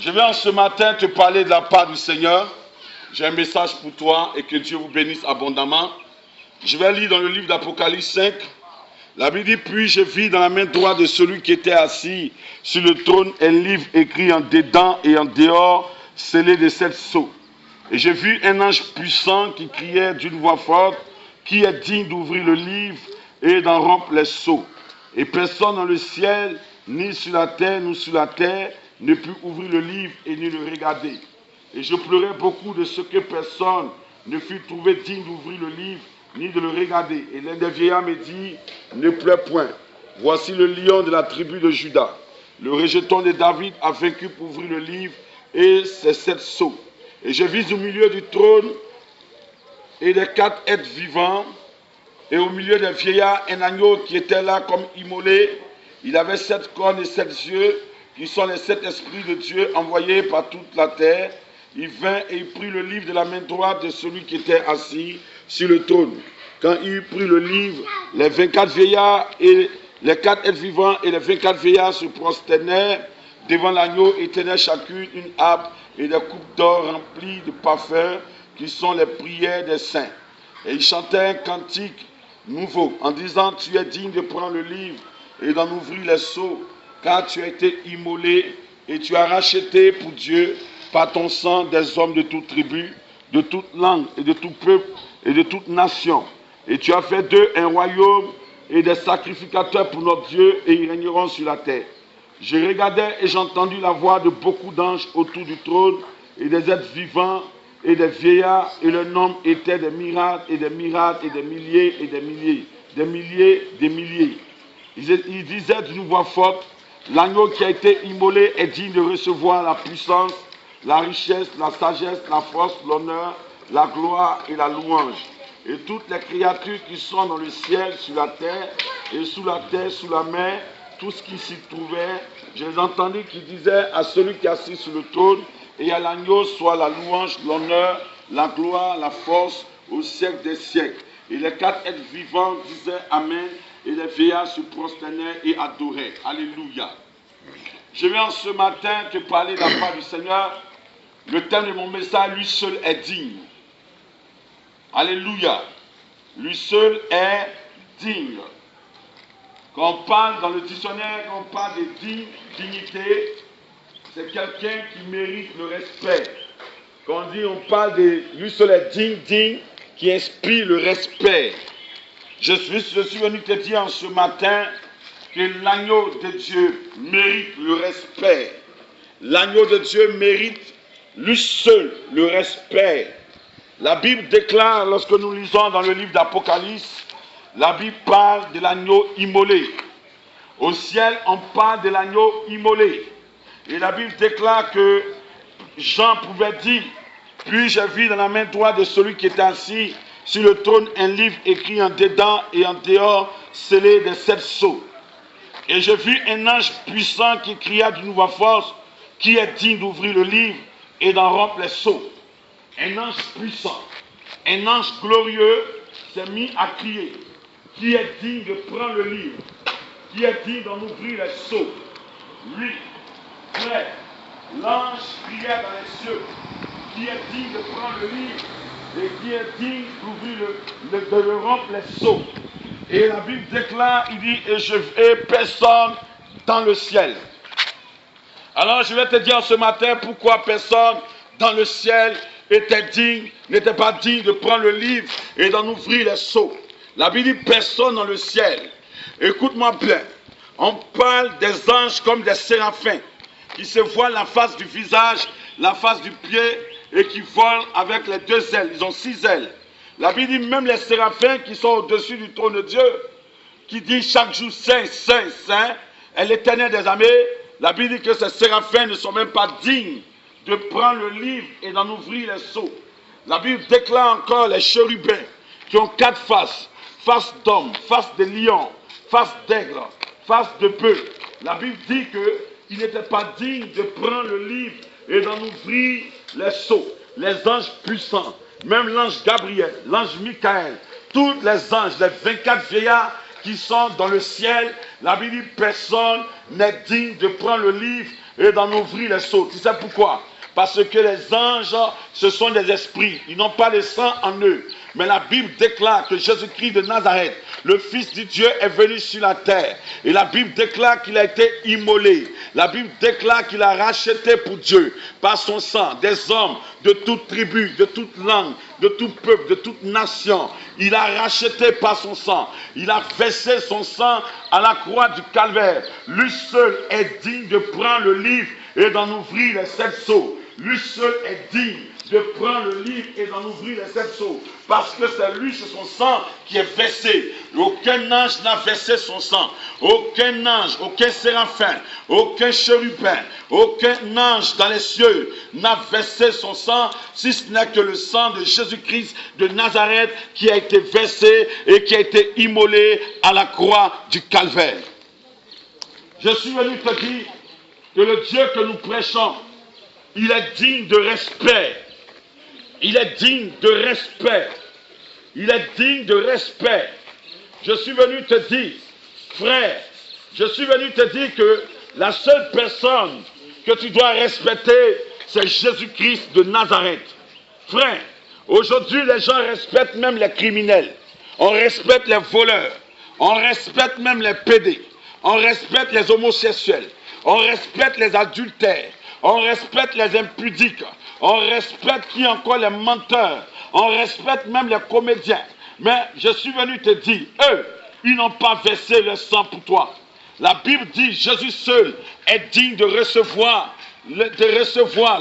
Je vais en ce matin te parler de la part du Seigneur. J'ai un message pour toi et que Dieu vous bénisse abondamment. Je vais lire dans le livre d'Apocalypse 5. La Bible dit, puis je vis dans la main droite de celui qui était assis sur le trône un livre écrit en dedans et en dehors, scellé de 7 sceaux. Et j'ai vu un ange puissant qui criait d'une voix forte, qui est digne d'ouvrir le livre et d'en rompre les sceaux. Et personne dans le ciel, ni sur la terre, ni sur la terre, ne put ouvrir le livre et ni le regarder. Et je pleurais beaucoup de ce que personne ne fut trouvé digne d'ouvrir le livre, ni de le regarder. Et l'un des vieillards me dit, ne pleure point. Voici le lion de la tribu de Juda. Le rejeton de David a vaincu pour ouvrir le livre et ses 7 sceaux. Et je vis au milieu du trône et des 4 êtres vivants, et au milieu des vieillards, un agneau qui était là comme immolé. Il avait 7 cornes et 7 yeux, qui sont les 7 esprits de Dieu envoyés par toute la terre. Il vint et il prit le livre de la main droite de celui qui était assis sur le trône. Quand il eut pris le livre, les 24 vieillards et les 4 êtres vivants et les 24 vieillards se prosternèrent devant l'agneau et tenaient chacune une harpe et des coupes d'or remplies de parfums qui sont les prières des saints. Et ils chantaient un cantique nouveau en disant, tu es digne de prendre le livre et d'en ouvrir les sceaux, car tu as été immolé et tu as racheté pour Dieu par ton sang des hommes de toute tribu, de toute langue et de tout peuple et de toute nation. Et tu as fait d'eux un royaume et des sacrificateurs pour notre Dieu, et ils régneront sur la terre. Je regardais et j'entendis la voix de beaucoup d'anges autour du trône et des êtres vivants et des vieillards, et le nombre était des miracles et des miracles et des milliers et des milliers, des milliers, des milliers. Ils disaient d'une voix forte, l'agneau qui a été immolé est digne de recevoir la puissance, la richesse, la sagesse, la force, l'honneur, la gloire et la louange. Et toutes les créatures qui sont dans le ciel, sur la terre, et sous la terre, sous la mer, tout ce qui s'y trouvait, je les entendis qui disaient à celui qui est assis sur le trône et à l'agneau soit la louange, l'honneur, la gloire, la force au siècle des siècles. Et les 4 êtres vivants disaient Amen, et les vieillards se prosternaient et adoraient. Alléluia. Je vais en ce matin te parler de la part du Seigneur. Le thème de mon message, lui seul est digne. Alléluia. Lui seul est digne. Quand on parle dans le dictionnaire, quand on parle de dignité, c'est quelqu'un qui mérite le respect. Quand on dit, on parle de lui seul est digne, qui inspire le respect. Je suis venu te dire en ce matin que l'agneau de Dieu mérite le respect. L'agneau de Dieu mérite lui seul le respect. La Bible déclare, lorsque nous lisons dans le livre d'Apocalypse, la Bible parle de l'agneau immolé. Au ciel, on parle de l'agneau immolé. Et la Bible déclare que Jean pouvait dire, puis j'ai vu dans la main droite de celui qui était assis sur le trône un livre écrit en dedans et en dehors, scellé de 7 sceaux. Et j'ai vu un ange puissant qui cria d'une voix forte, qui est digne d'ouvrir le livre et d'en rompre les sceaux. Un ange puissant, un ange glorieux s'est mis à crier, qui est digne de prendre le livre, qui est digne d'en ouvrir les sceaux. Lui, frère, l'ange criait dans les cieux, qui est digne de prendre le livre et qui est digne d'ouvrir de rompre les sceaux. Et la Bible déclare, il dit, et je vais personne dans le ciel. Alors je vais te dire ce matin pourquoi personne dans le ciel n'était pas digne de prendre le livre et d'en ouvrir les sceaux. La Bible dit personne dans le ciel. Écoute-moi bien. On parle des anges comme des séraphins qui se voilent la face du visage, la face du pied et qui volent avec les 2 ailes. Ils ont 6 ailes. La Bible dit même les séraphins qui sont au-dessus du trône de Dieu, qui dit chaque jour Saint, Saint, Saint, est l'Éternel des armées. La Bible dit que ces séraphins ne sont même pas dignes de prendre le livre et d'en ouvrir les sceaux. La Bible déclare encore les chérubins qui ont 4 faces, face d'homme, face de lion, face d'aigle, face de bœuf. La Bible dit qu'ils n'étaient pas dignes de prendre le livre et d'en ouvrir les sceaux. Les anges puissants, même l'ange Gabriel, l'ange Michael, tous les anges, les 24 vieillards qui sont dans le ciel, la Bible dit personne n'est digne de prendre le livre et d'en ouvrir les sceaux. Tu sais pourquoi? Parce que les anges, ce sont des esprits. Ils n'ont pas de sang en eux. Mais la Bible déclare que Jésus-Christ de Nazareth, le Fils du Dieu, est venu sur la terre. Et la Bible déclare qu'il a été immolé. La Bible déclare qu'il a racheté pour Dieu, par son sang, des hommes de toute tribu, de toute langue, de tout peuple, de toute nation. Il a racheté par son sang. Il a versé son sang à la croix du calvaire. Lui seul est digne de prendre le livre et d'en ouvrir les 7 sceaux. Lui seul est digne de prendre le livre et d'en ouvrir les 7 sceaux. Parce que c'est lui, c'est son sang qui est versé. Aucun ange n'a versé son sang. Aucun ange, aucun séraphin, aucun chérubin, aucun ange dans les cieux n'a versé son sang, si ce n'est que le sang de Jésus-Christ de Nazareth qui a été versé et qui a été immolé à la croix du calvaire. Je suis venu te dire que le Dieu que nous prêchons, il est digne de respect. Il est digne de respect. Il est digne de respect. Je suis venu te dire, frère, je suis venu te dire que la seule personne que tu dois respecter, c'est Jésus-Christ de Nazareth. Frère, aujourd'hui les gens respectent même les criminels. On respecte les voleurs. On respecte même les pédés. On respecte les homosexuels. On respecte les adultères. On respecte les impudiques. On respecte qui encore les menteurs. On respecte même les comédiens. Mais je suis venu te dire, eux, ils n'ont pas versé le sang pour toi. La Bible dit, Jésus seul est digne de recevoir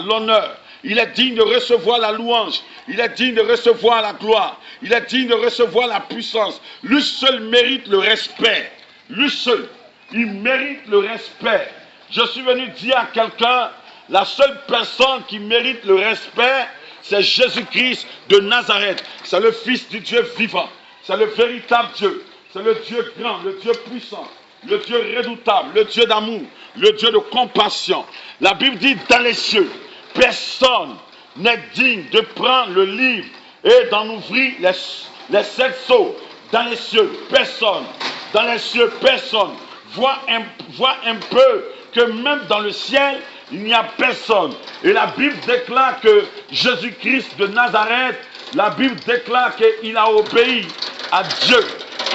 l'honneur. Il est digne de recevoir la louange. Il est digne de recevoir la gloire. Il est digne de recevoir la puissance. Lui seul mérite le respect. Lui seul, il mérite le respect. Je suis venu dire à quelqu'un, la seule personne qui mérite le respect, c'est Jésus-Christ de Nazareth. C'est le Fils du Dieu vivant. C'est le véritable Dieu. C'est le Dieu grand, le Dieu puissant, le Dieu redoutable, le Dieu d'amour, le Dieu de compassion. La Bible dit dans les cieux, personne n'est digne de prendre le livre et d'en ouvrir les 7 sceaux. Dans les cieux, personne. Dans les cieux, personne. Vois un peu que même dans le ciel, il n'y a personne. Et la Bible déclare que Jésus-Christ de Nazareth, la Bible déclare qu'il a obéi à Dieu.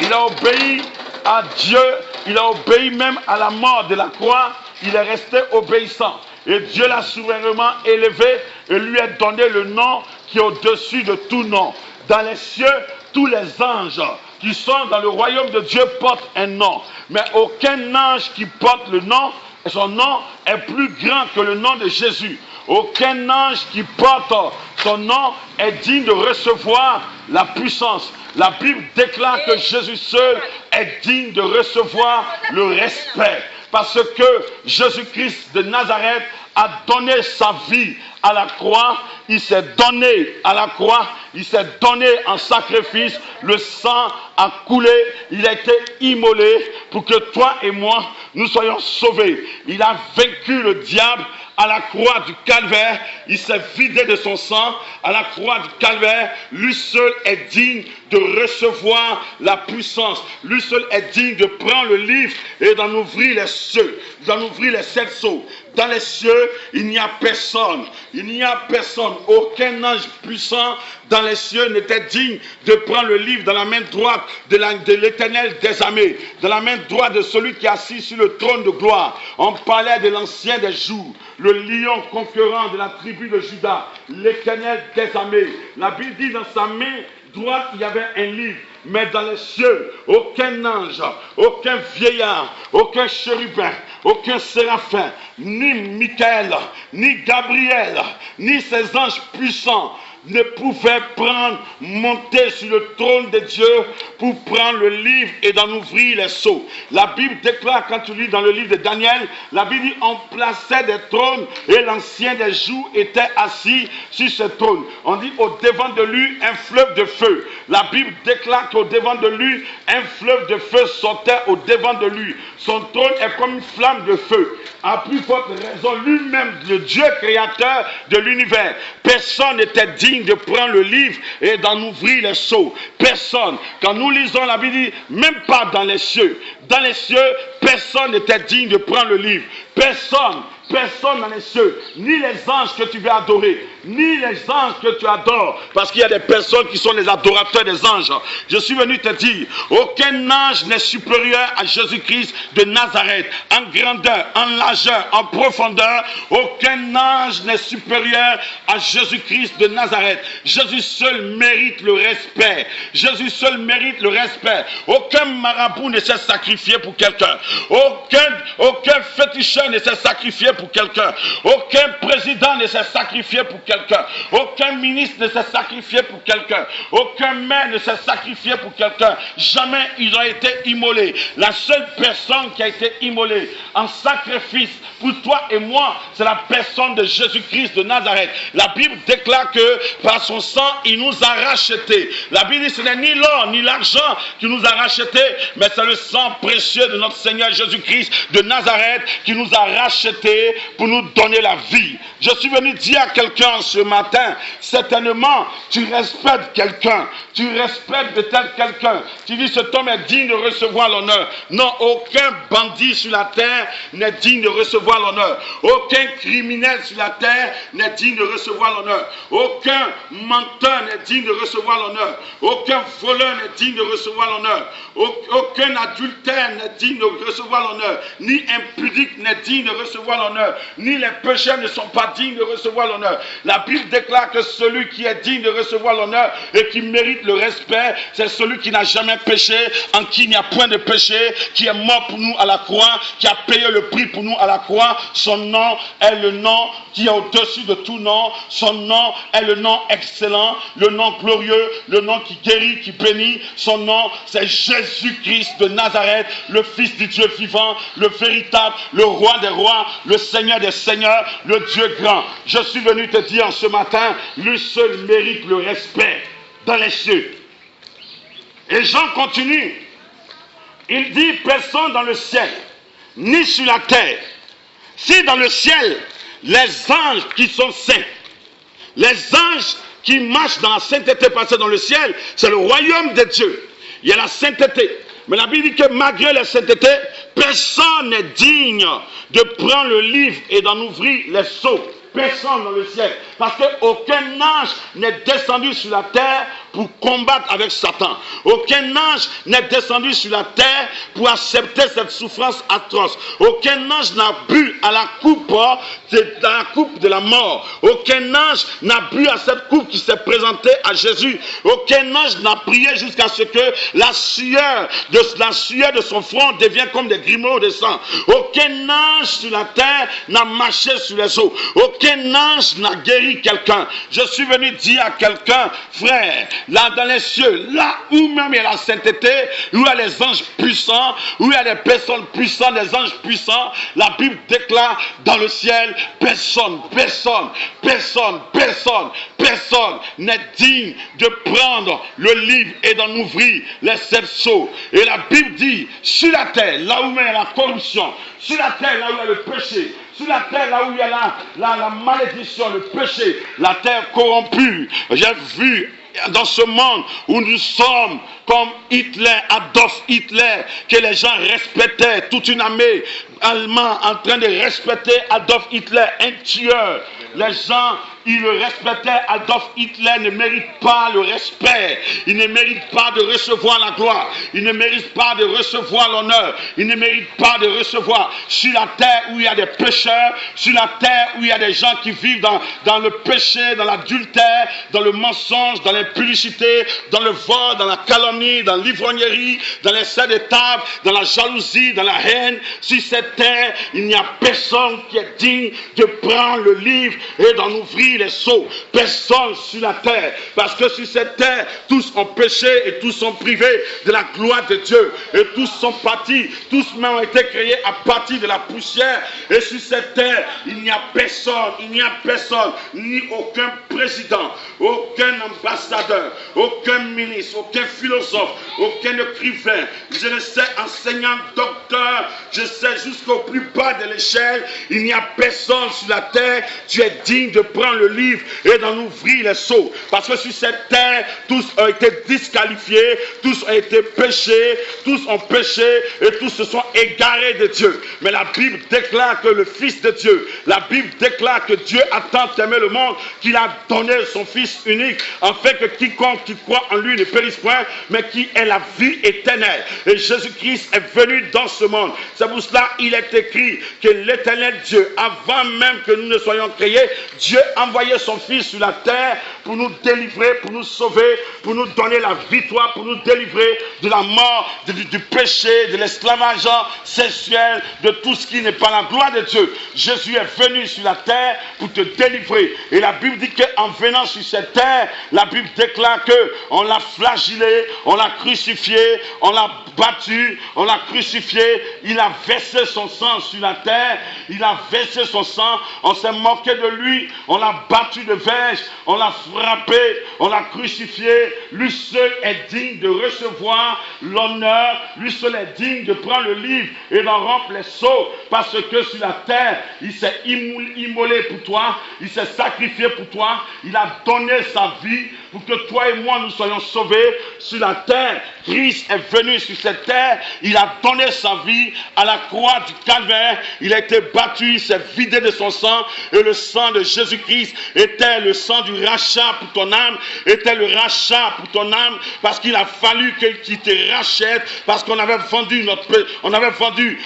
Il a obéi à Dieu. Il a obéi même à la mort de la croix. Il est resté obéissant. Et Dieu l'a souverainement élevé et lui a donné le nom qui est au-dessus de tout nom. Dans les cieux, tous les anges qui sont dans le royaume de Dieu portent un nom. Mais aucun ange qui porte le nom, son nom est plus grand que le nom de Jésus. Aucun ange qui porte son nom est digne de recevoir la puissance. La Bible déclare que Jésus seul est digne de recevoir le respect. Parce que Jésus-Christ de Nazareth a donné sa vie à la croix. Il s'est donné à la croix. Il s'est donné en sacrifice. Le sang a coulé. Il a été immolé pour que toi et moi, nous soyons sauvés. Il a vaincu le diable à la croix du calvaire. Il s'est vidé de son sang à la croix du calvaire. Lui seul est digne de recevoir la puissance. Lui seul est digne de prendre le livre et d'en ouvrir les cieux, d'en ouvrir les 7 sceaux. Dans les cieux, il n'y a personne. Il n'y a personne. Aucun ange puissant dans les cieux n'était digne de prendre le livre dans la main droite de l'Éternel des armées, dans la main droite de celui qui est assis sur le trône de gloire. On parlait de l'ancien des jours, le lion conquérant de la tribu de Juda, l'Éternel des armées. La Bible dit dans sa main droite, il y avait un livre. Mais dans les cieux, aucun ange, aucun vieillard, aucun chérubin, aucun séraphin, ni Michael, ni Gabriel, ni ces anges puissants ne pouvaient monter sur le trône de Dieu pour prendre le livre et d'en ouvrir les sceaux. La Bible déclare, quand tu lis dans le livre de Daniel, la Bible dit on plaçait des trônes et l'ancien des jours était assis sur ce trône. On dit au devant de lui un fleuve de feu. La Bible déclare qu'au devant de lui un fleuve de feu sortait au devant de lui. Son trône est comme une flamme de feu. À plus forte raison, lui-même, le Dieu créateur de l'univers. Personne n'était digne de prendre le livre et d'en ouvrir les sceaux. Personne. Quand nous lisons la Bible, dit, même pas dans les cieux. Dans les cieux, personne n'était digne de prendre le livre. Personne personne dans les cieux, ni les anges que tu veux adorer, ni les anges que tu adores, parce qu'il y a des personnes qui sont les adorateurs des anges. Je suis venu te dire, aucun ange n'est supérieur à Jésus-Christ de Nazareth, en grandeur, en largeur, en profondeur. Aucun ange n'est supérieur à Jésus-Christ de Nazareth. Jésus seul mérite le respect. Jésus seul mérite le respect. Aucun marabout ne s'est sacrifié pour quelqu'un. Aucun féticheur ne s'est sacrifié pour quelqu'un. Aucun président ne s'est sacrifié pour quelqu'un. Aucun ministre ne s'est sacrifié pour quelqu'un. Aucun maire ne s'est sacrifié pour quelqu'un. Jamais ils ont été immolés. La seule personne qui a été immolée en sacrifice pour toi et moi, c'est la personne de Jésus-Christ de Nazareth. La Bible déclare que par son sang, il nous a rachetés. La Bible dit que ce n'est ni l'or ni l'argent qui nous a rachetés, mais c'est le sang précieux de notre Seigneur Jésus-Christ de Nazareth qui nous a rachetés pour nous donner la vie. Je suis venu dire à quelqu'un ce matin, certainement, tu respectes quelqu'un, tu respectes de tel quelqu'un, tu dis cet homme est digne de recevoir l'honneur. Non, aucun bandit sur la terre n'est digne de recevoir l'honneur. Aucun criminel sur la terre n'est digne de recevoir l'honneur. Aucun menteur n'est digne de recevoir l'honneur. Aucun voleur n'est digne de recevoir l'honneur. Aucun adultère n'est digne de recevoir l'honneur. Ni impudique n'est digne de recevoir l'honneur. Ni les pécheurs ne sont pas dignes de recevoir l'honneur. La Bible déclare que celui qui est digne de recevoir l'honneur et qui mérite le respect, c'est celui qui n'a jamais péché, en qui il n'y a point de péché, qui est mort pour nous à la croix, qui a payé le prix pour nous à la croix. Son nom est le nom qui est au-dessus de tout nom. Son nom est le nom excellent, le nom glorieux, le nom qui guérit, qui bénit. Son nom, c'est Jésus-Christ de Nazareth, le Fils du Dieu vivant, le véritable, le roi des rois, le Seigneur des seigneurs, le Dieu grand. Je suis venu te dire ce matin, lui seul mérite le respect dans les cieux. Et Jean continue. Il dit, personne dans le ciel, ni sur la terre. Si dans le ciel, les anges qui sont saints, les anges qui marchent dans la sainteté, parce que dans le ciel, c'est le royaume de Dieu. Il y a la sainteté. Mais la Bible dit que malgré la sainteté, personne n'est digne de prendre le livre et d'en ouvrir les sceaux. Personne dans le ciel. Parce qu'aucun ange n'est descendu sur la terre pour combattre avec Satan. Aucun ange n'est descendu sur la terre pour accepter cette souffrance atroce. Aucun ange n'a bu à la coupe de la mort. Aucun ange n'a bu à cette coupe qui s'est présentée à Jésus. Aucun ange n'a prié jusqu'à ce que la sueur de son front devienne comme des grumeaux de sang. Aucun ange sur la terre n'a marché sur les eaux. Aucun ange n'a guéri quelqu'un. Je suis venu dire à quelqu'un, frère, là dans les cieux, là où même il y a la sainteté, où il y a les anges puissants, où il y a des personnes puissantes, des anges puissants, la Bible déclare dans le ciel, personne n'est digne de prendre le livre et d'en ouvrir les 7 sceaux. Et la Bible dit, sur la terre, là où il y a la corruption, sur la terre, là où il y a le péché, sur la terre, là où il y a la malédiction, le péché, la terre corrompue. J'ai vu dans ce monde où nous sommes comme Hitler, Adolf Hitler, que les gens respectaient, toute une armée allemande en train de respecter Adolf Hitler, un tueur. Les gens, ils le respectaient. Adolf Hitler ne mérite pas le respect. Il ne mérite pas de recevoir la gloire. Il ne mérite pas de recevoir l'honneur. Il ne mérite pas de recevoir sur la terre où il y a des pécheurs, sur la terre où il y a des gens qui vivent dans le péché, dans l'adultère, dans le mensonge, dans l'impudicité, dans le vol, dans la calomnie, dans l'ivrognerie, dans les serres de table, dans la jalousie, dans la haine. Sur cette terre, il n'y a personne qui est digne de prendre le livre et d'en ouvrir les sceaux. Personne sur la terre. Parce que sur cette terre, tous ont péché et tous sont privés de la gloire de Dieu. Et tous sont partis. Tous même ont été créés à partir de la poussière. Et sur cette terre, il n'y a personne, ni aucun président, aucun ambassadeur, aucun ministre, aucun philosophe, aucun écrivain. Je ne sais, enseignant, docteur, je sais jusqu'à jusqu'au plus bas de l'échelle. Il n'y a personne sur la terre. Tu es digne de prendre le livre et d'en ouvrir les sceaux. Parce que sur cette terre, tous ont été disqualifiés, tous ont été péchés, tous ont péché et tous se sont égarés de Dieu. Mais la Bible déclare que le Fils de Dieu, la Bible déclare que Dieu a tant aimé le monde qu'il a donné son Fils unique, afin que quiconque qui croit en lui ne périsse point, mais qui ait la vie éternelle. Et Jésus-Christ est venu dans ce monde. C'est pour cela qu'il est écrit que l'éternel Dieu, avant même que nous ne soyons créés, Dieu a envoyé son Fils sur la terre pour nous délivrer, pour nous sauver, pour nous donner la victoire, pour nous délivrer de la mort, du péché, de l'esclavage sexuel, de tout ce qui n'est pas la gloire de Dieu. Jésus est venu sur la terre pour te délivrer. Et la Bible dit qu'en venant sur cette terre, la Bible déclare qu'on l'a flagellé, on l'a crucifié, on l'a battu, on l'a crucifié, il a versé son sang sur la terre, il a versé son sang, on s'est moqué de lui, on l'a battu de verge, on l'a frappé, on l'a crucifié. Lui seul est digne de recevoir l'honneur, lui seul est digne de prendre le livre et d'en remplir les sceaux, parce que sur la terre, il s'est immolé pour toi, il s'est sacrifié pour toi, il a donné sa vie pour que toi et moi nous soyons sauvés. Sur la terre, Christ est venu sur cette terre, il a donné sa vie à la croix du calvaire, il a été battu, il s'est vidé de son sang, et le sang de Jésus-Christ était le sang du rachat pour ton âme, était le rachat pour ton âme, parce qu'il a fallu qu'il te rachète, parce qu'on avait vendu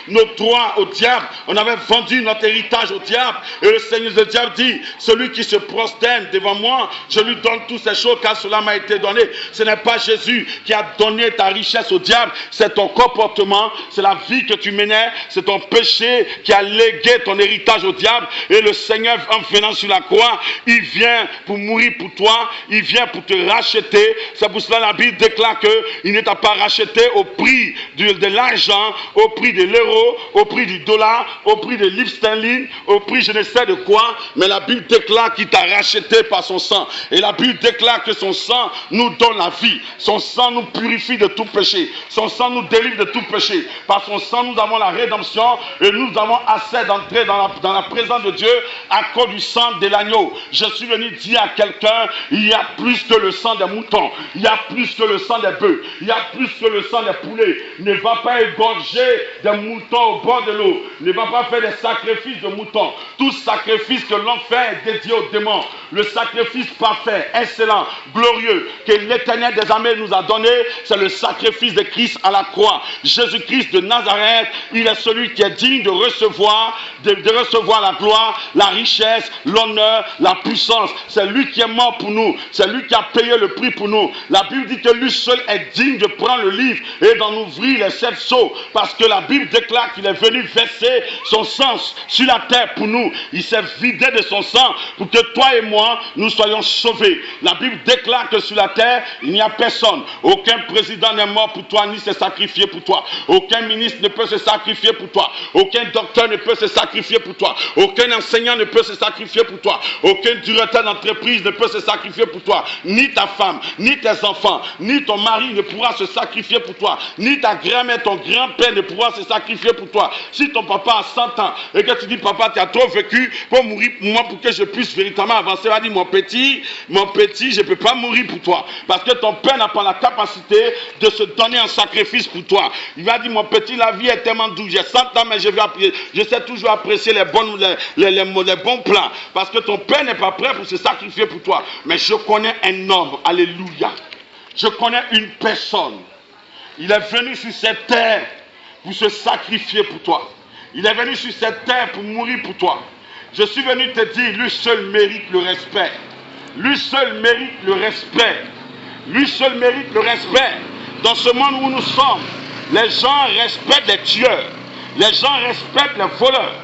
nos droits au diable, on avait vendu notre héritage au diable, et le Seigneur le diable dit, celui qui se prosterne devant moi, je lui donne toutes ces choses car cela m'a été donné. Ce n'est pas Jésus qui a donné ta richesse au diable, c'est ton comportement, c'est la vie que tu menais, c'est ton péché qui a légué ton héritage au diable, et le Seigneur en venant sur la croix, il vient pour mourir pour toi, il vient pour te racheter. C'est pour cela la Bible déclare qu'il ne t'a pas racheté au prix de l'argent, au prix de l'euro, au prix du dollar, au prix de livres sterling, au prix je ne sais de quoi, mais la Bible déclare qu'il t'a racheté par son sang. Et la Bible déclare que son sang nous donne la vie, son sang nous purifie de tout péché, son sang nous délivre de tout péché. Par son sang nous avons la rédemption et nous avons assez d'entrer dans la présence de Dieu à cause du sang de l'agneau. Je suis venu dire à quelqu'un, il y a plus que le sang des moutons, il y a plus que le sang des bœufs, il y a plus que le sang des poulets. Ne va pas égorger des moutons au bord de l'eau, ne va pas faire des sacrifices de moutons. Tout sacrifice que l'on fait est dédié aux démons. Le sacrifice parfait, excellent, glorieux, que l'Éternel des armées nous a donné, c'est le sacrifice de Christ à la croix. Jésus-Christ de Nazareth, il est celui qui est digne de recevoir la gloire, la richesse, l'honneur, la puissance. C'est lui qui est mort pour nous, c'est lui qui a payé le prix pour nous. La Bible dit que lui seul est digne de prendre le livre et d'en ouvrir les 7 sceaux, parce que la Bible déclare qu'il est venu verser son sang sur la terre pour nous. Il s'est vidé de son sang pour que toi et moi, nous soyons sauvés. La Bible déclare que sur la terre, il n'y a personne. Aucun président n'est mort pour toi, ni s'est sacrifié pour toi. Aucun ministre ne peut se sacrifier pour toi. Aucun docteur ne peut se sacrifier pour toi. Aucun enseignant ne peut se sacrifier pour toi. Aucun directeur d'entreprise ne peut se sacrifier pour toi. Ni ta femme, ni tes enfants, ni ton mari ne pourra se sacrifier pour toi. Ni ta grand-mère, ton grand-père ne pourra se sacrifier pour toi. Si ton papa a 100 ans et que tu dis, papa, tu as trop vécu pour mourir pour moi, pour que je puisse véritablement avancer, il va dire, mon petit, je ne peux pas mourir pour toi. Parce que ton père n'a pas la capacité de se donner en sacrifice pour toi. Il va dire, mon petit, la vie est tellement douce. J'ai 100 ans, mais je sais toujours apprécier les bons plans. Parce que ton père n'est pas prêt pour se sacrifier pour toi. Mais je connais un homme, alléluia. Je connais une personne. Il est venu sur cette terre pour se sacrifier pour toi. Il est venu sur cette terre pour mourir pour toi. Je suis venu te dire, lui seul mérite le respect. Lui seul mérite le respect. Lui seul mérite le respect. Dans ce monde où nous sommes, les gens respectent les tueurs. Les gens respectent les voleurs.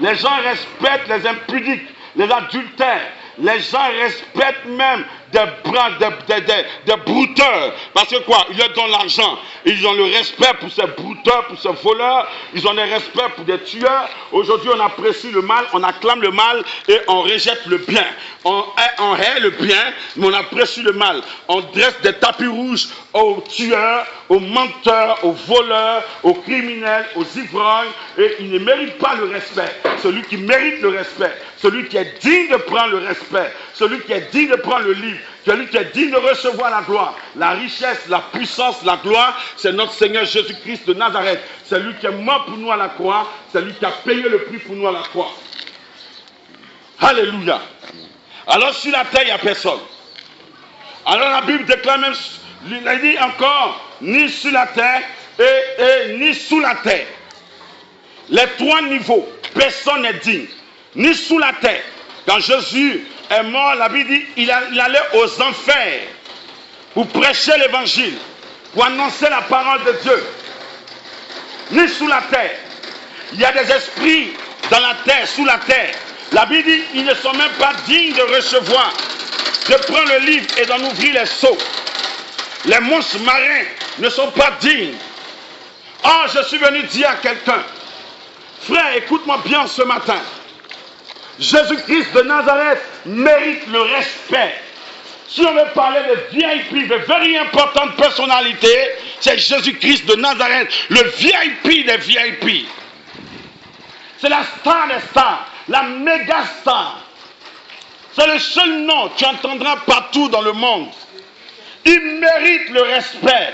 Les gens respectent les impudiques, les adultères. Les gens respectent même des brouteurs. Parce que quoi? Ils leur donnent l'argent. Ils ont le respect pour ces brouteurs, pour ces voleurs. Ils ont le respect pour des tueurs. Aujourd'hui, on apprécie le mal, on acclame le mal et on rejette le bien. On hait le bien, mais on apprécie le mal. On dresse des tapis rouges aux tueurs, aux menteurs, aux voleurs, aux criminels, aux ivrognes. Et ils ne méritent pas le respect. Celui qui mérite le respect, celui qui est digne de prendre le respect, celui qui est digne de prendre le livre, celui qui est digne de recevoir la gloire, la richesse, la puissance, la gloire, c'est notre Seigneur Jésus-Christ de Nazareth. C'est lui qui est mort pour nous à la croix, c'est lui qui a payé le prix pour nous à la croix. Alléluia. Alors sur la terre, il n'y a personne. Alors la Bible déclare même, il a dit encore, ni sur la terre et ni sous la terre. Les trois niveaux, personne n'est digne. Ni sous la terre. Quand Jésus est mort, la Bible dit il allait aux enfers pour prêcher l'évangile, pour annoncer la parole de Dieu. Ni sous la terre. Il y a des esprits dans la terre, sous la terre. La Bible dit ils ne sont même pas dignes de recevoir, de prendre le livre et d'en ouvrir les seaux. Les monstres marins ne sont pas dignes. Oh, je suis venu dire à quelqu'un, frère, écoute-moi bien ce matin. Jésus-Christ de Nazareth mérite le respect. Si on veut parler de VIP, de very importante personnalité, c'est Jésus-Christ de Nazareth, le VIP des VIP. C'est la star des stars, la méga star. C'est le seul nom que tu entendras partout dans le monde. Il mérite le respect.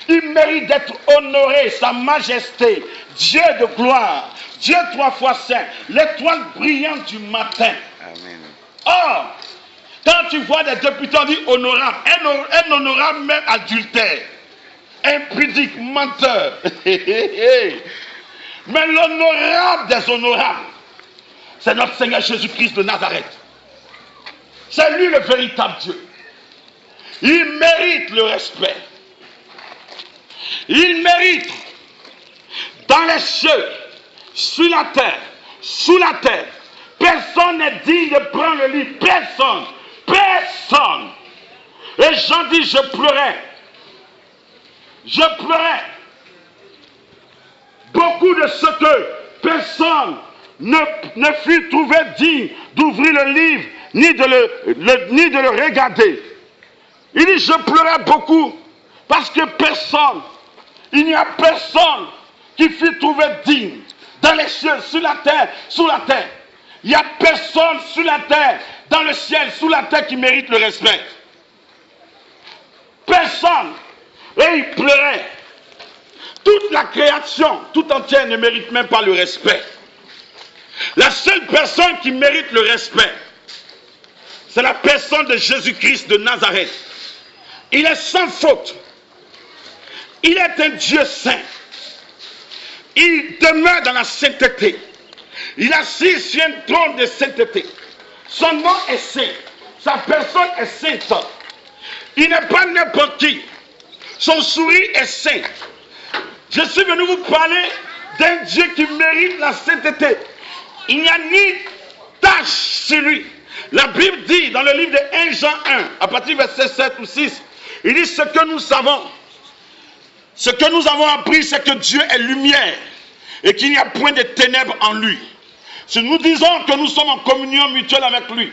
Il mérite d'être honoré, sa majesté, Dieu de gloire, Dieu trois fois saint, l'étoile brillante du matin. Amen. Or, quand tu vois des députés, on dit honorable, un honorable même adultère, impudique, menteur. Mais l'honorable des honorables, c'est notre Seigneur Jésus-Christ de Nazareth. C'est lui le véritable Dieu. Il mérite le respect. Il mérite dans les cieux, sur la terre, sous la terre. Personne n'est digne de prendre le livre. Personne. Personne. Et Jean dit, je pleurais. Je pleurais. Beaucoup de ce que personne ne fut trouvé digne d'ouvrir le livre, ni de le regarder. Il dit, je pleurais beaucoup parce que personne, il n'y a personne qui fut trouvé digne dans les cieux, sur la terre, sous la terre. Il n'y a personne sur la terre, dans le ciel, sous la terre qui mérite le respect. Personne. Et il pleurait. Toute la création, tout entière ne mérite même pas le respect. La seule personne qui mérite le respect, c'est la personne de Jésus-Christ de Nazareth. Il est sans faute. Il est un Dieu saint. Il demeure dans la sainteté. Il assis sur un trône de sainteté. Son nom est saint. Sa personne est sainte. Il n'est pas n'importe qui. Son sourire est saint. Je suis venu vous parler d'un Dieu qui mérite la sainteté. Il n'y a ni tache sur lui. La Bible dit dans le livre de 1 Jean 1, à partir du verset 7 ou 6, il dit ce que nous savons. Ce que nous avons appris, c'est que Dieu est lumière et qu'il n'y a point de ténèbres en lui. Si nous disons que nous sommes en communion mutuelle avec lui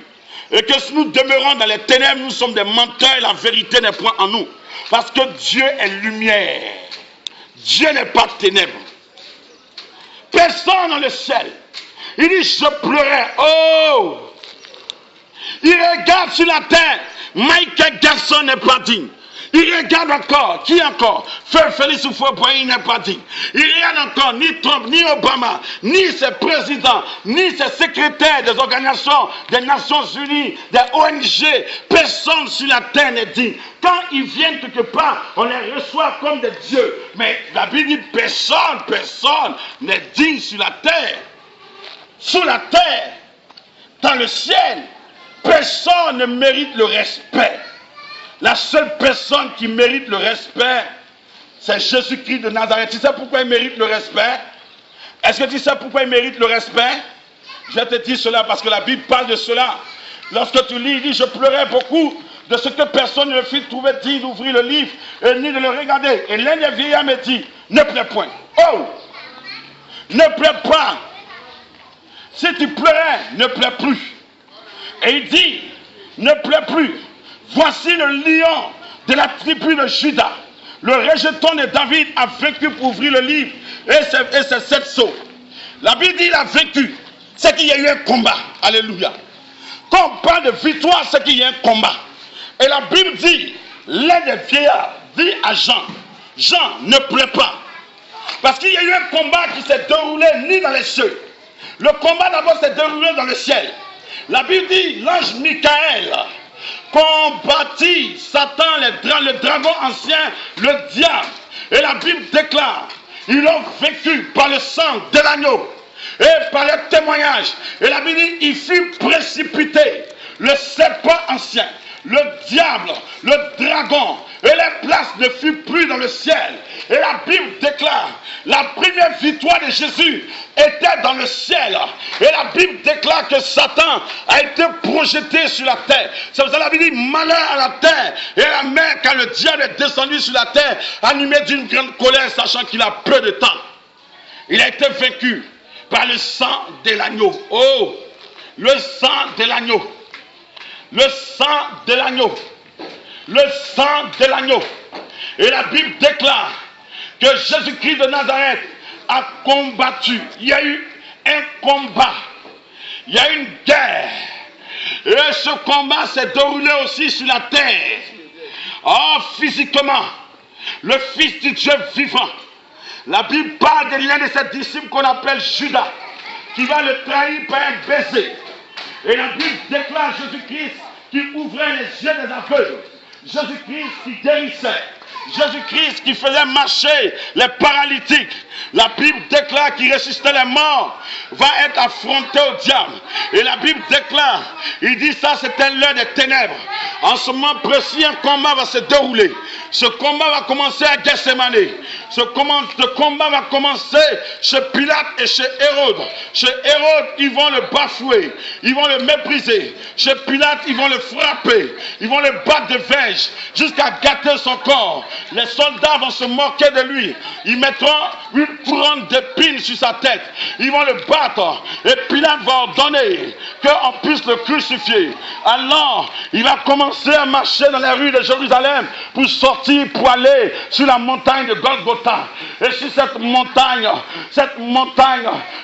et que si nous demeurons dans les ténèbres, nous sommes des menteurs et la vérité n'est point en nous. Parce que Dieu est lumière. Dieu n'est pas ténèbres. Personne dans le ciel. Il dit, je pleurais. Oh! Il regarde sur la terre. Michael Jackson n'est pas digne. Il regarde encore. Qui encore? Félix Houphouët-Boigny n'est pas digne. Il regarde encore ni Trump, ni Obama, ni ses présidents, ni ses secrétaires des organisations des Nations Unies, des ONG. Personne sur la terre n'est digne. Quand ils viennent quelque part, on les reçoit comme des dieux. Mais la Bible dit personne n'est digne sur la terre. Sous la terre, dans le ciel, personne ne mérite le respect. La seule personne qui mérite le respect, c'est Jésus-Christ de Nazareth. Tu sais pourquoi il mérite le respect? Est-ce que tu sais pourquoi il mérite le respect? Je te dis cela parce que la Bible parle de cela. Lorsque tu lis, il dit, je pleurais beaucoup de ce que personne ne fit trouver digne d'ouvrir le livre et ni de le regarder. Et l'un des vieillards me dit, ne pleure point. Oh! Ne pleure pas. Si tu pleurais, ne pleure plus. Et il dit, ne pleure plus. Voici le lion de la tribu de Juda. Le rejeton de David a vaincu pour ouvrir le livre et ses 7 sceaux. La Bible dit il a vaincu. C'est qu'il y a eu un combat. Alléluia. Quand on parle de victoire, c'est qu'il y a un combat. Et la Bible dit, l'un des vieillards dit à Jean, Jean, ne pleure pas. Parce qu'il y a eu un combat qui s'est déroulé ni dans les cieux. Le combat d'abord s'est déroulé dans le ciel. La Bible dit, l'ange Michael combattit Satan, le dragon ancien, le diable. Et la Bible déclare, ils l'ont vaincu par le sang de l'agneau et par le témoignage. Et la Bible dit, il fut précipité, le serpent ancien, le diable, le dragon, et les places ne furent plus dans le ciel. Et la Bible déclare, la première victoire de Jésus était dans le ciel. Et la Bible déclare que Satan a été projeté sur la terre. C'est pour ça que la Bible dit, malheur à la terre et à la mer, quand le diable est descendu sur la terre, animé d'une grande colère, sachant qu'il a peu de temps. Il a été vaincu par le sang de l'agneau. Oh, le sang de l'agneau. Le sang de l'agneau. Le sang de l'agneau. Et la Bible déclare que Jésus-Christ de Nazareth a combattu. Il y a eu un combat. Il y a eu une guerre. Et ce combat s'est déroulé aussi sur la terre. Oh, physiquement, le Fils du Dieu vivant. La Bible parle de l'un de ses disciples qu'on appelle Judas, qui va le trahir par un baiser. Et la Bible déclare Jésus-Christ qui ouvrait les yeux des aveugles. Jésus-Christ qui guérissait. Jésus-Christ qui faisait marcher les paralytiques. La Bible déclare qu'il ressuscitait les morts, va être affronté au diable. Et la Bible déclare, il dit ça c'était l'heure des ténèbres. En ce moment précis, un combat va se dérouler. Ce combat va commencer à Gethsemane. Ce combat va commencer chez Pilate et chez Hérode. Chez Hérode, ils vont le bafouer, ils vont le mépriser. Chez Pilate, ils vont le frapper, ils vont le battre de verge jusqu'à gâter son corps. Les soldats vont se moquer de lui. Ils mettront une couronne d'épines sur sa tête. Ils vont le battre. Et Pilate va ordonner qu'on puisse le crucifier. Alors, il va commencer à marcher dans les rues de Jérusalem pour sortir, pour aller sur la montagne de Golgotha. Et sur cette montagne,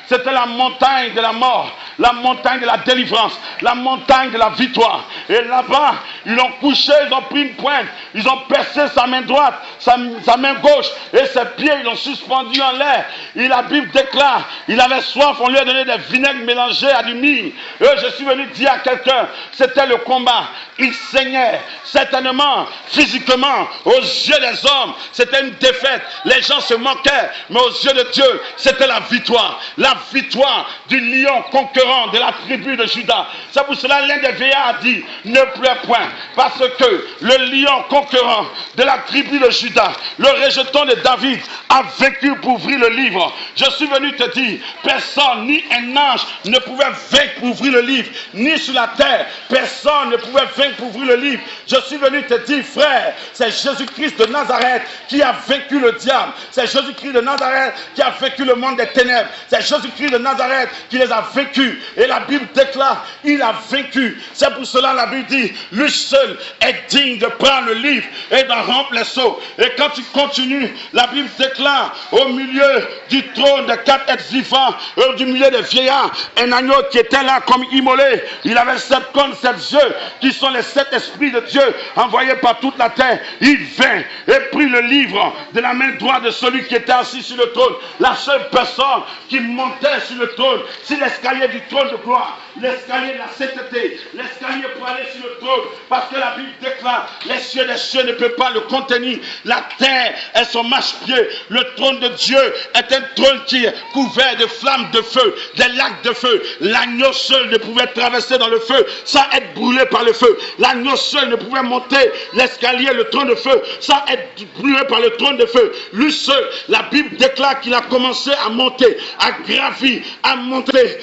c'était la montagne de la mort, la montagne de la délivrance, la montagne de la victoire. Et là-bas, ils l'ont couché, ils ont pris une pointe, ils ont percé sa main droite, sa main gauche, et ses pieds, ils l'ont suspendu en l'air. Et la Bible déclare, il avait soif, on lui a donné des vinaigres mélangés à du myrrhe. Et je suis venu dire à quelqu'un, c'était le combat. Il saignait, certainement, physiquement, aux yeux des hommes, c'était une défaite. Les gens se moquaient, mais aux yeux de Dieu, c'était la victoire. La victoire du lion conquérant de la tribu de Juda. C'est pour cela l'un des vieillards a dit, ne pleure point, parce que le lion conquérant de la tribu de Juda, le rejeton de David, a vaincu pour ouvrir le livre. Je suis venu te dire, personne, ni un ange, ne pouvait vaincre pour ouvrir le livre, ni sur la terre, personne ne pouvait vaincre pour ouvrir le livre. Je suis venu te dire, frère, c'est Jésus-Christ de Nazareth qui a vaincu le diable. C'est Jésus-Christ de Nazareth qui a vaincu le monde des ténèbres. C'est Jésus-Christ de Nazareth qui les a vaincus. Et la Bible déclare, il a vaincu. C'est pour cela la Bible dit, lui seul est digne de prendre le livre et d'en remplir les sceaux. Et quand tu continues, la Bible déclare, au milieu du trône de 4 êtres vivants, du milieu des vieillards, un agneau qui était là comme immolé. Il avait 7 cornes, 7 yeux, qui sont les 7 esprits de Dieu envoyés par toute la terre. Il vint et prit le livre de la main droite de celui qui était assis sur le trône. La seule personne qui montait sur le trône, c'est l'escalier du trône de gloire, l'escalier de la sainteté, l'escalier pour aller sur le trône, parce que la Bible déclare, les cieux des cieux ne peuvent pas le contenir, la terre est son marchepied. Le trône de Dieu est un trône qui est couvert de flammes de feu, des lacs de feu. L'agneau seul ne pouvait traverser dans le feu sans être brûlé par le feu. L'agneau seul ne pouvait monter l'escalier, le trône de feu, sans être brûlé par le trône de feu. Lui seul, la Bible déclare qu'il a commencé à monter, à gravir, à monter,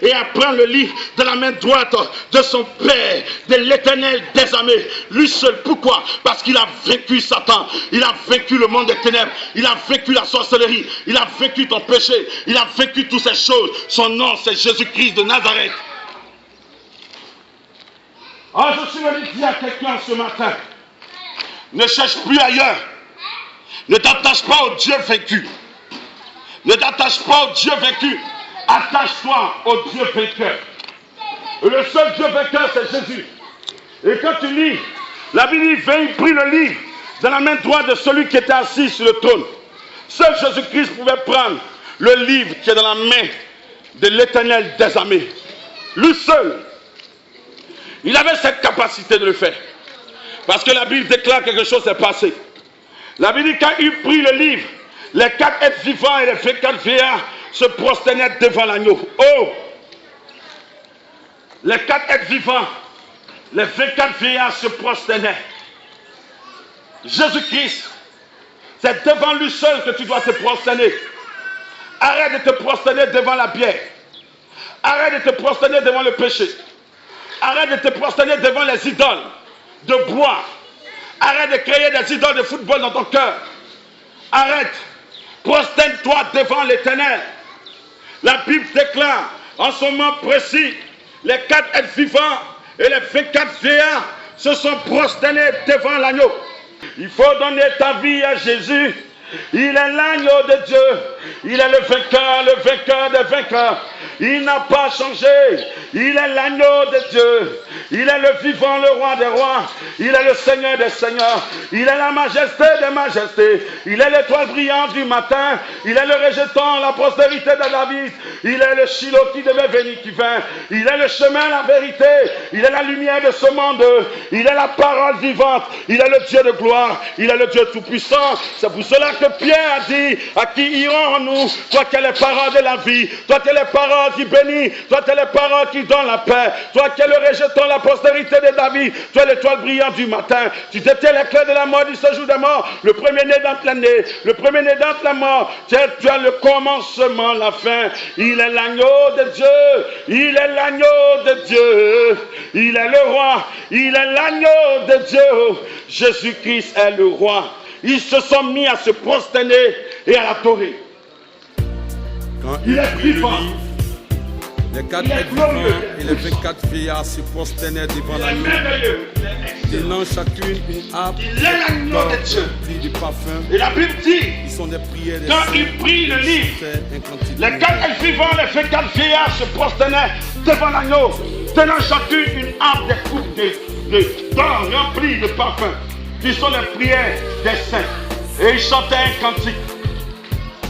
et à prendre le livre de la main droite droite de son Père, de l'Éternel des armées. Lui seul. Pourquoi? Parce qu'il a vaincu Satan. Il a vaincu le monde des ténèbres. Il a vaincu la sorcellerie. Il a vaincu ton péché. Il a vaincu toutes ces choses. Son nom, c'est Jésus-Christ de Nazareth. Ah, je suis venu dire à quelqu'un ce matin, ne cherche plus ailleurs. Ne t'attache pas au Dieu vaincu. Ne t'attache pas au Dieu vaincu. Attache-toi au Dieu vainqueur. Et le seul Dieu vainqueur, c'est Jésus. Et quand tu lis, la Bible dit, il prit le livre dans la main droite de celui qui était assis sur le trône. Seul Jésus-Christ pouvait prendre le livre qui est dans la main de l'Éternel des armées. Lui seul. Il avait cette capacité de le faire. Parce que la Bible déclare quelque chose s'est passé. La Bible dit quand il prit le livre, les 4 êtres vivants et les 24 vieillards se prosternaient devant l'agneau. Oh! Les 4 êtres vivants, les 24 vieillards se prosternaient. Jésus-Christ, c'est devant lui seul que tu dois te prosterner. Arrête de te prosterner devant la bière. Arrête de te prosterner devant le péché. Arrête de te prosterner devant les idoles de bois. Arrête de créer des idoles de football dans ton cœur. Arrête. Prosterne-toi devant l'Éternel. La Bible déclare en ce moment précis, les 4 êtres vivants et les 24 vieillards se sont prosternés devant l'agneau. Il faut donner ta vie à Jésus. Il est l'agneau de Dieu. Il est le vainqueur des vainqueurs. Il n'a pas changé. Il est l'agneau de Dieu. Il est le vivant, le roi des rois. Il est le Seigneur des seigneurs. Il est la majesté des majestés. Il est l'étoile brillante du matin. Il est le rejetant, la postérité de David. Il est le Shiloh qui devait venir, qui vint. Il est le chemin, la vérité. Il est la lumière de ce monde. Il est la parole vivante. Il est le Dieu de gloire. Il est le Dieu tout-puissant. C'est pour cela que Pierre a dit, à qui irons-nous? Toi qui es les paroles de la vie. Toi qui es les paroles qui bénit. Toi qui es les paroles qui donnent la paix. Toi qui es le rejetant, la postérité de David. Toi l'étoile brillante du matin. Tu détiens les clés de la mort, du séjour des morts. Le premier-né d'entre les nés. Le premier-né d'entre la mort. Tu as le commencement, la fin. Il est l'agneau de Dieu. Il est l'agneau de Dieu. Il est le roi. Il est l'agneau de Dieu. Jésus-Christ est le roi. Ils se sont mis à se prosterner et à l'adorer. Quand Il est vivant. Les 4 êtres vivants et les 24 vieillards se prosternaient devant l'agneau, tenant chacune une harpe, Il est l'agneau de Dieu. remplie de parfum. Et la Bible dit, Ils sont des prières des quand saints, il prit le livre, fait un cantique. les 4 êtres vivants, les 24 vieillards se prosternaient devant l'agneau, tenant chacune une harpe des coupes d'or remplies de parfums, qui sont les prières des saints. Et ils chantaient un cantique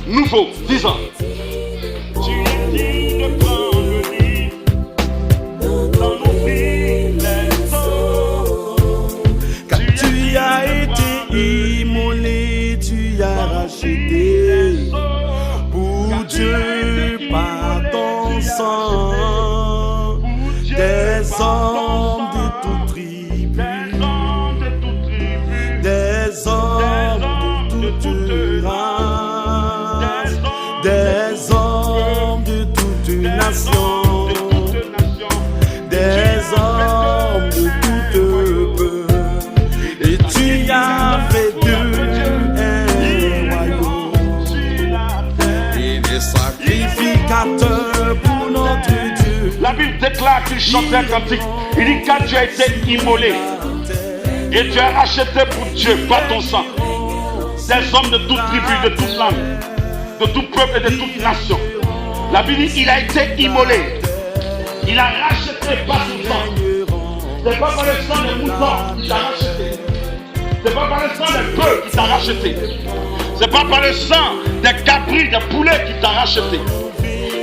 nouveau, disant, tu es digne de prendre le livre, dans nos vies les eaux. Car tu as été immolé, tu as racheté pour Dieu par ton sang des hommes de toute tribu, des hommes de toute race, des hommes de toute nation, des hommes de toute peuple, et tu as fait d'eux un royaume et des sacrificateurs pour notre Dieu. La Bible déclare qu'il chantait un cantique. Il dit quand tu as été immolé et tu as racheté pour Dieu par ton sang des hommes de toute tribu, de toute langue, de tout peuple et de toute nation. La Bible dit il a été immolé. Il a racheté par son sang. C'est pas par le sang des moutons qui t'a racheté. C'est pas par le sang des bœufs qui t'a racheté. C'est pas par le sang des cabris, des poulets qui t'a racheté.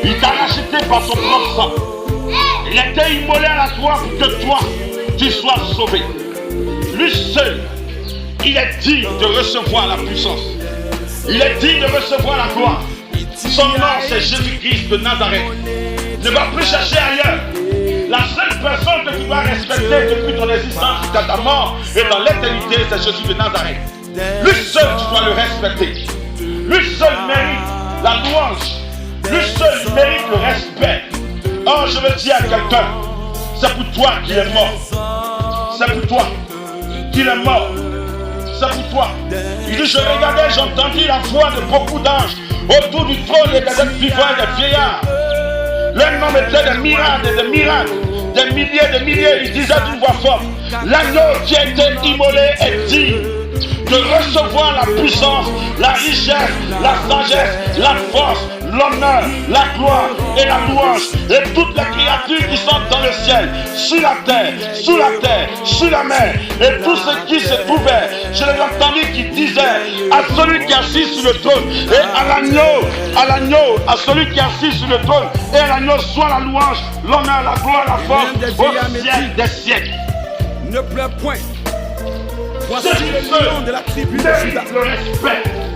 Il t'a racheté par son propre sang. Il a été immolé à la croix pour que toi, tu sois sauvé. Lui seul, il est digne de recevoir la puissance. Il est digne de recevoir la gloire. Son nom, c'est Jésus-Christ de Nazareth. Ne va plus chercher ailleurs. La seule personne que tu dois respecter depuis ton existence jusqu'à ta mort et dans l'éternité, c'est Jésus de Nazareth. Lui seul, tu dois le respecter. Lui seul mérite la louange. Lui seul mérite le respect. Oh, je veux dire à quelqu'un, C'est pour toi qu'il est mort. C'est pour toi qu'il est mort. C'est pour toi. Il dit, je regardais, j'entendis la voix de beaucoup d'anges autour du trône et des vivants et des vieillards. Leur nom était des miracles et des miracles. Des milliers, ils disaient d'une voix forte, l'agneau qui a été immolé est digne de recevoir la puissance, la richesse, la sagesse, la force, l'honneur, la gloire et la louange. Et toutes les créatures qui sont dans le ciel, sur la terre, sous la terre, sur la mer, et tous ceux qui se trouvaient, je les entendis qui disaient à celui qui est assis sur le trône et à l'agneau, à celui qui est assis sur le trône et à l'agneau soit la louange, l'honneur, la gloire, la force au siècle des siècles. Ne pleure point. Voici le lion de la tribu de Juda,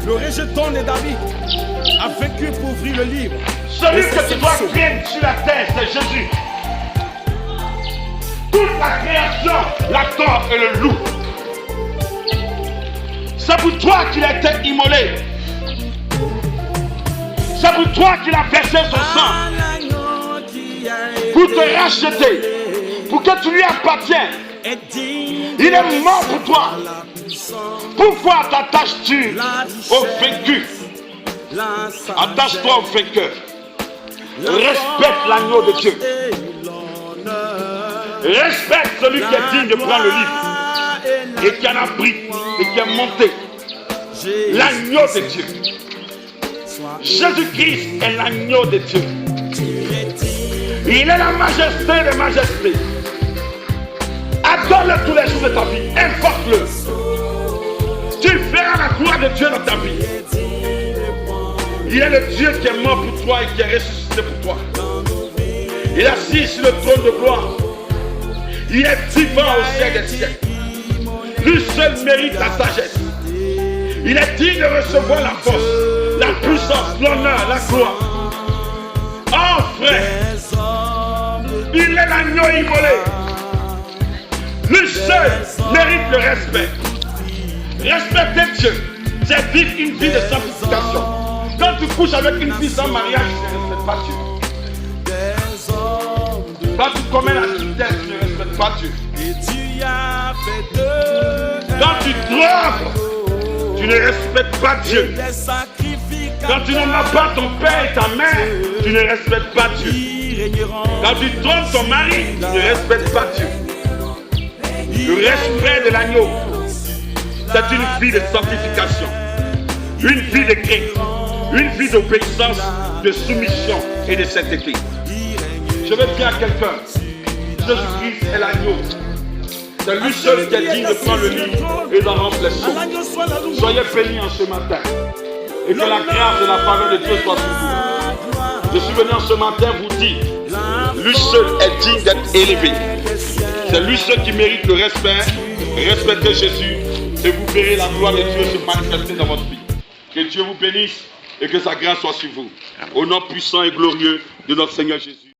le rejeton de David, a vaincu pour ouvrir le livre. Celui que tu dois craindre sur la terre, c'est Jésus. Toute la création l'attend et le loue. C'est pour toi qu'il a été immolé. C'est pour toi qu'il a versé son sang. Pour te racheter. Pour que tu lui apparaisses. Il est mort pour toi. Pourquoi t'attaches-tu au vaincu? Attache-toi au vainqueur. Respecte l'agneau de Dieu. Respecte celui qui est digne de prendre le livre et qui en a pris et qui est monté. L'agneau de Dieu. Jésus-Christ est l'agneau de Dieu. Il est la majesté des majestés. Adore-le tous les jours de ta vie. Invoque-le. Tu verras la gloire de Dieu dans ta vie. Il est le Dieu qui est mort pour toi et qui est ressuscité pour toi. Il est assis sur le trône de gloire. Il est vivant au siècle des siècles. Lui seul mérite la sagesse. Il est digne de recevoir la force, la puissance, l'honneur, la gloire. Oh frère, il est l'agneau immolé. Lui seul mérite le respect. Respecter Dieu, c'est vivre une vie de sanctification. Quand tu couches avec une fille sans mariage, tu ne respectes pas Dieu. Quand tu commets la vitesse, tu ne respectes pas Dieu. Quand tu drogues, tu ne respectes pas Dieu. Quand tu n'honores pas ton père et ta mère, tu ne respectes pas Dieu. Quand tu trompes ton mari, tu ne respectes pas Dieu. Le respect de l'agneau, c'est une vie de sanctification, une vie de crainte, une vie d'obéissance, de soumission et de sainteté. Je vais dire à quelqu'un, Jésus-Christ est l'agneau. C'est lui seul qui est digne de prendre le livre et d'en remplir les sceaux. Soyez bénis en ce matin et que la grâce et la faveur de Dieu soient sur vous. Je suis venu en ce matin vous dire, lui seul est digne d'être élevé. C'est lui seul qui mérite le respect. Respectez Jésus et vous verrez la gloire de Dieu se manifester dans votre vie. Que Dieu vous bénisse et que sa grâce soit sur vous. Au nom puissant et glorieux de notre Seigneur Jésus.